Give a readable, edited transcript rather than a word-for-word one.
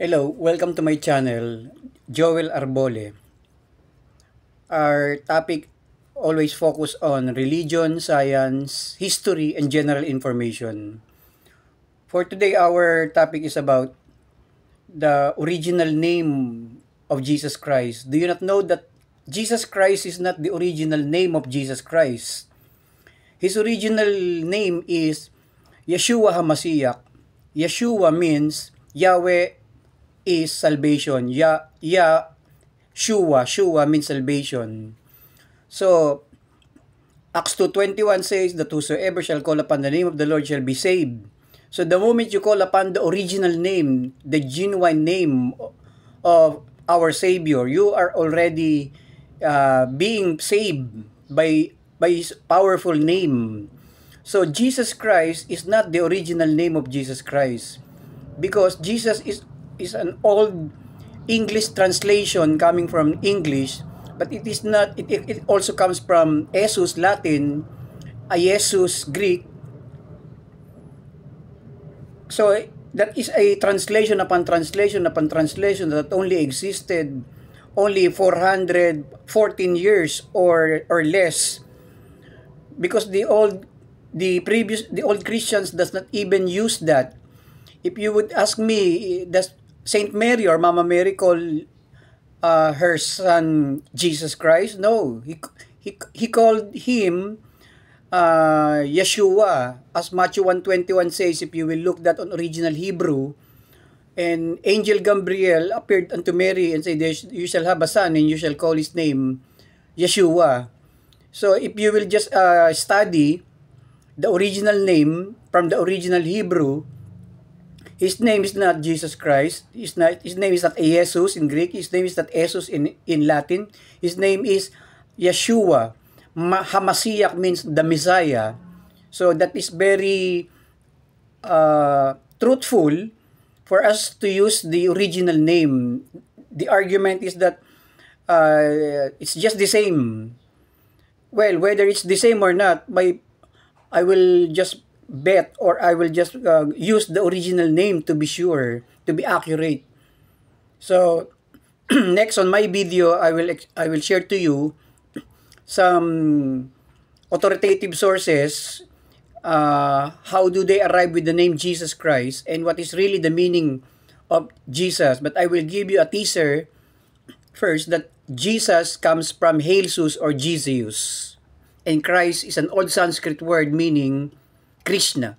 Hello, welcome to my channel, Joel Arbole. Our topic always focus on religion, science, history, and general information. For today, our topic is about the original name of Jesus Christ. Do you not know that Jesus Christ is not the original name of Jesus Christ? His original name is Yeshua HaMashiach. Yeshua means Yahweh is salvation. Shua means salvation. So, Acts 2:21 says that whosoever shall call upon the name of the Lord shall be saved. So the moment you call upon the original name, the genuine name of our Savior, you are already being saved by His powerful name. So Jesus Christ is not the original name of Jesus Christ, because Jesus is an old English translation coming from English, but it is not. It also comes from Jesus Latin, Jesus Greek. So that is a translation upon translation upon translation that only existed only 414 years or less, because the old Christians does not even use that. If you would ask me, does Saint Mary or Mama Mary call her son Jesus Christ? No, he called him Yeshua, as Matthew 1:21 says. If you will look that on original Hebrew, and angel Gabriel appeared unto Mary and said, "You shall have a son, and you shall call his name Yeshua." So if you will just study the original name from the original Hebrew, his name is not Jesus Christ. His name is not Jesus in Greek. His name is not Jesus in Latin. His name is Yeshua. Hamashiach means the Messiah. So that is very truthful for us to use the original name. The argument is that it's just the same. Well, whether it's the same or not, I will just bet, or I will just use the original name to be sure, to be accurate. So next on my video, I will share to you some authoritative sources. How do they arrive with the name Jesus Christ, and what is really the meaning of Jesus? But I will give you a teaser first, that Jesus comes from Jesus or Jesus, and Christ is an old Sanskrit word meaning Krishna.